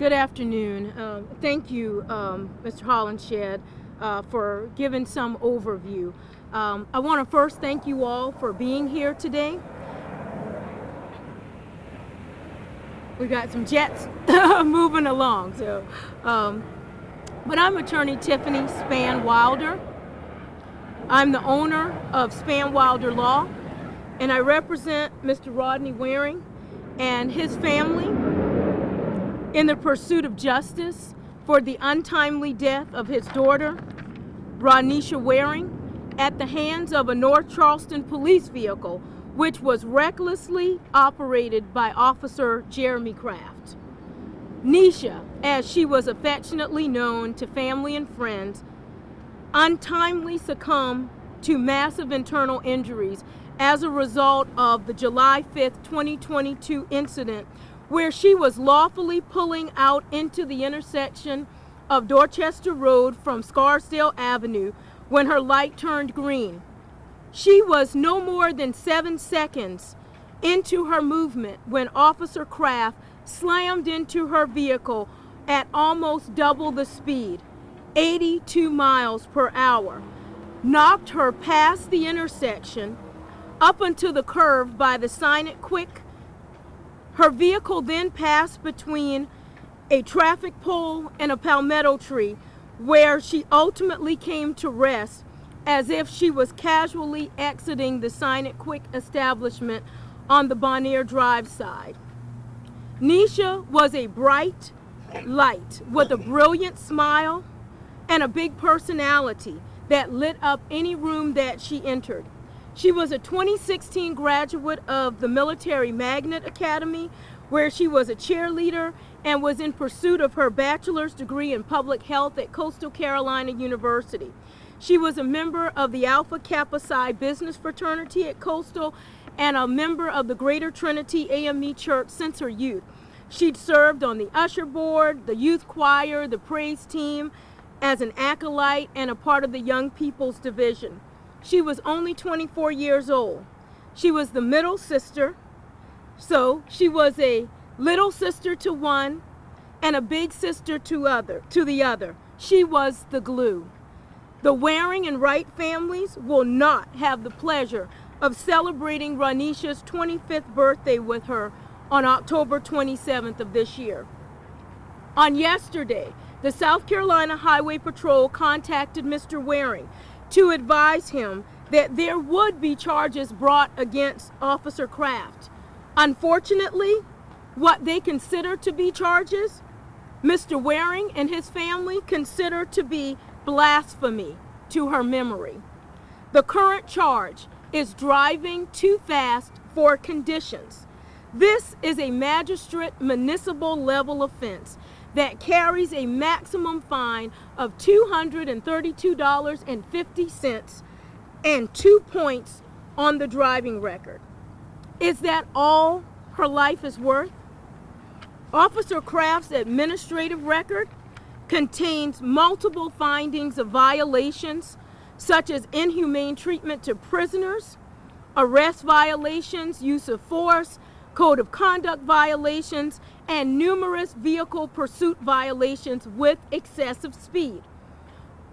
Good afternoon. Thank you, Mr. Hollenshed, for giving some overview. I want to first thank you all for being here today. We got some jets moving along. But I'm attorney Tiffany Span Wilder. I'm the owner of Span Wilder Law, and I represent Mr. Rodney Waring and his family in the pursuit of justice for the untimely death of his daughter, Rodnisha Waring, at the hands of a North Charleston police vehicle, which was recklessly operated by Officer Jeremy Kraft. Nisha, as she was affectionately known to family and friends, untimely succumbed to massive internal injuries as a result of the July 5th, 2022 incident where she was lawfully pulling out into the intersection of Dorchester Road from Scarsdale Avenue when her light turned green. She was no more than 7 seconds into her movement when Officer Kraft slammed into her vehicle at almost double the speed, 82 miles per hour, knocked her past the intersection up onto the curve by the Sign It Quick. Her vehicle then passed between a traffic pole and a palmetto tree, where she ultimately came to rest as if she was casually exiting the Sign It Quick establishment on the Bonnier Drive side. Nisha was a bright light with a brilliant smile and a big personality that lit up any room that she entered. She was a 2016 graduate of the Military Magnet Academy, where she was a cheerleader and was in pursuit of her bachelor's degree in public health at Coastal Carolina University. She was a member of the Alpha Kappa Psi business fraternity at Coastal and a member of the Greater Trinity AME Church since her youth. She'd served on the usher board, the youth choir, the praise team, as an acolyte and a part of the Young People's Division. She was only 24 years old. She was the middle sister, so she was a little sister to one and a big sister to the other. She was the glue. The Waring and Wright families will not have the pleasure of celebrating Rodnisha's 25th birthday with her on October 27th of this year. On yesterday, the South Carolina Highway Patrol contacted Mr. Waring to advise him that there would be charges brought against Officer Kraft. Unfortunately, what they consider to be charges, Mr. Waring and his family consider to be blasphemy to her memory. The current charge is driving too fast for conditions. This is a magistrate municipal level offense that carries a maximum fine of $232.50 and 2 points on the driving record. Is that all her life is worth? Officer Kraft's administrative record contains multiple findings of violations such as inhumane treatment to prisoners, arrest violations, use of force, code of conduct violations, and numerous vehicle pursuit violations with excessive speed.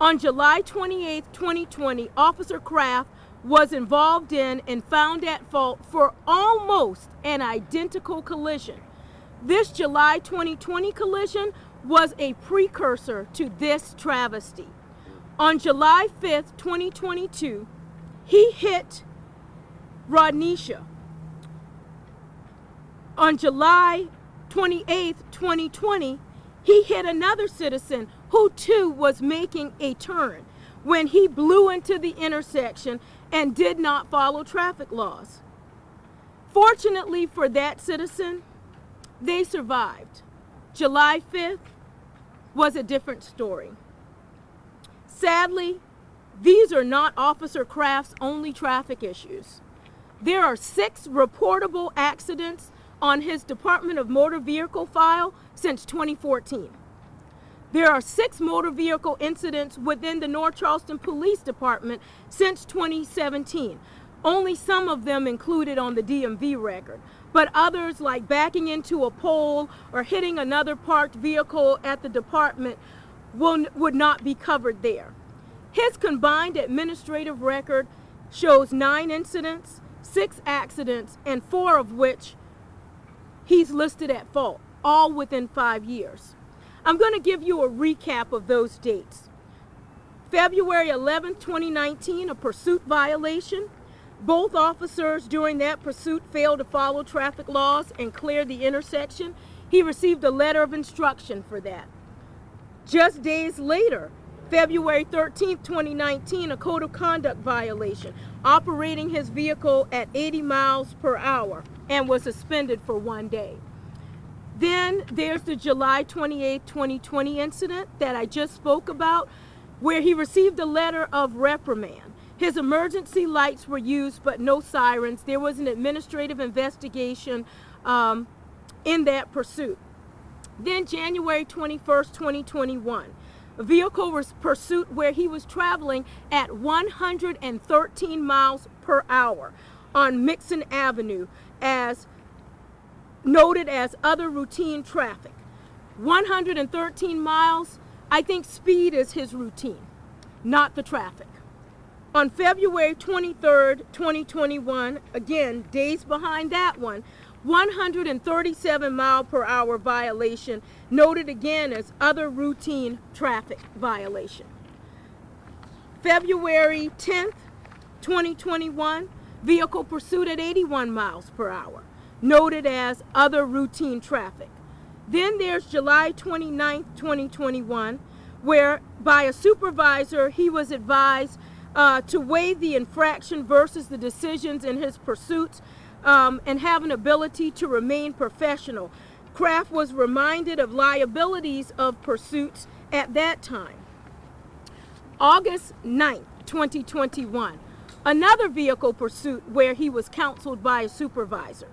On July 28, 2020, Officer Kraft was involved in and found at fault for almost an identical collision. This July 2020 collision was a precursor to this travesty. On July 5th, 2022, he hit Rodnisha. On July 28th, 2020, he hit another citizen who too was making a turn when he blew into the intersection and did not follow traffic laws. Fortunately for that citizen, they survived. July 5th was a different story. Sadly, these are not Officer Kraft's only traffic issues. There are 6 reportable accidents on his Department of Motor Vehicle file since 2014. There are 6 motor vehicle incidents within the North Charleston Police Department since 2017. Only some of them included on the DMV record. but others, like backing into a pole or hitting another parked vehicle at the department, would not be covered there. His combined administrative record shows 9 incidents, 6 accidents, and 4 of which he's listed at fault, all within 5 years. I'm going to give you a recap of those dates. February 11, 2019, a pursuit violation. Both officers during that pursuit failed to follow traffic laws and clear the intersection. He received a letter of instruction for that. Just days later, February 13, 2019, a code of conduct violation, operating his vehicle at 80 miles per hour, and was suspended for 1 day. Then there's the July 28, 2020 incident that I just spoke about, where he received a letter of reprimand. His emergency lights were used, but no sirens. There was an administrative investigation in that pursuit. Then January 21st, 2021, a vehicle pursuit where he was traveling at 113 miles per hour on Mixon Avenue, as noted as other routine traffic. 113 miles, I think speed is his routine, not the traffic. On February 23rd, 2021, again, days behind that one, 137 mile per hour violation, noted again as other routine traffic violation. February 10th, 2021, vehicle pursuit at 81 miles per hour, noted as other routine traffic. Then there's July 29th, 2021, where by a supervisor he was advised to weigh the infraction versus the decisions in his pursuits and have an ability to remain professional. Kraft was reminded of liabilities of pursuits at that time. August 9th, 2021, another vehicle pursuit where he was counseled by a supervisor.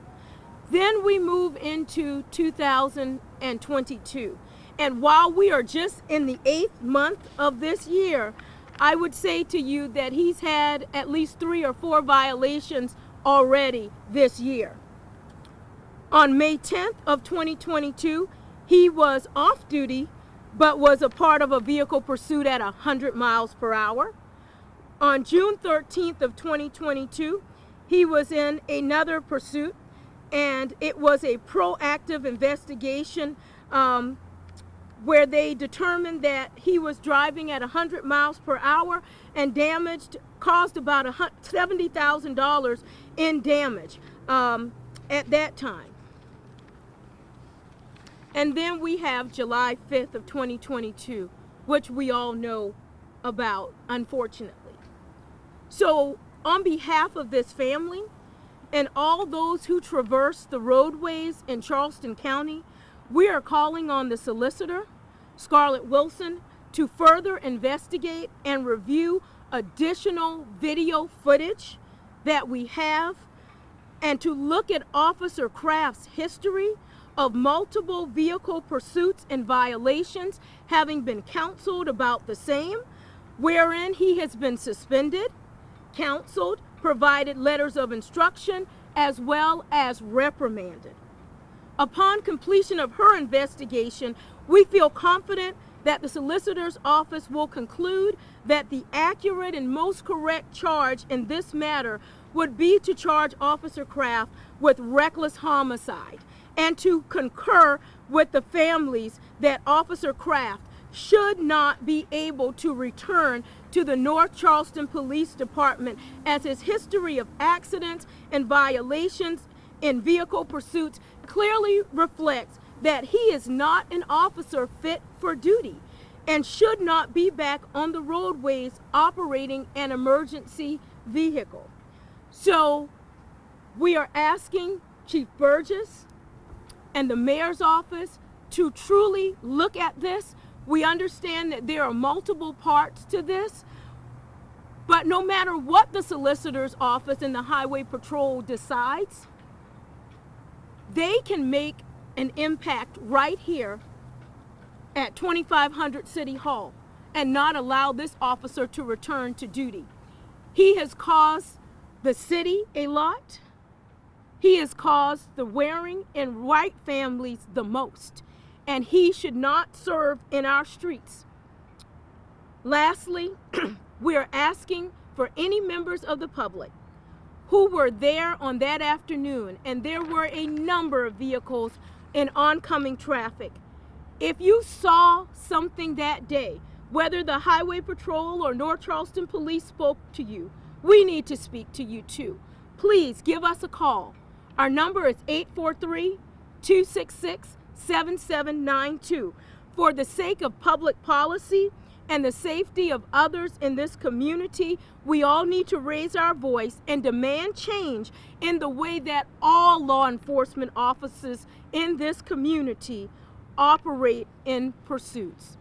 Then we move into 2022. And while we are just in the 8th month of this year, I would say to you that he's had at least 3 or 4 violations already this year. On May 10th of 2022, he was off duty, but was a part of a vehicle pursuit at 100 miles per hour. On June 13th of 2022, he was in another pursuit, and it was a proactive investigation where they determined that he was driving at 100 miles per hour and caused about $70,000 in damage at that time. And then we have July 5th of 2022, which we all know about, unfortunately. So on behalf of this family and all those who traverse the roadways in Charleston County, we are calling on the solicitor, Scarlett Wilson, to further investigate and review additional video footage that we have, and to look at Officer Kraft's history of multiple vehicle pursuits and violations, having been counseled about the same, wherein he has been suspended, counseled, provided letters of instruction, as well as reprimanded. Upon completion of her investigation, we feel confident that the solicitor's office will conclude that the accurate and most correct charge in this matter would be to charge Officer Kraft with reckless homicide, and to concur with the families that Officer Kraft should not be able to return to the North Charleston Police Department, as his history of accidents and violations in vehicle pursuits clearly reflects that he is not an officer fit for duty and should not be back on the roadways operating an emergency vehicle. So we are asking Chief Burgess and the mayor's office to truly look at this. We understand that there are multiple parts to this, but no matter what the solicitor's office and the highway patrol decides, they can make an impact right here at 2500 City Hall and not allow this officer to return to duty. He has caused the city a lot. He has caused the wearing in white families the most, and he should not serve in our streets. Lastly, we are asking for any members of the public who were there on that afternoon, and there were a number of vehicles in oncoming traffic. If you saw something that day, whether the Highway Patrol or North Charleston Police spoke to you, we need to speak to you too. Please give us a call. Our number is 843-266-7792. For the sake of public policy and the safety of others in this community, we all need to raise our voice and demand change in the way that all law enforcement officers in this community operate in pursuits.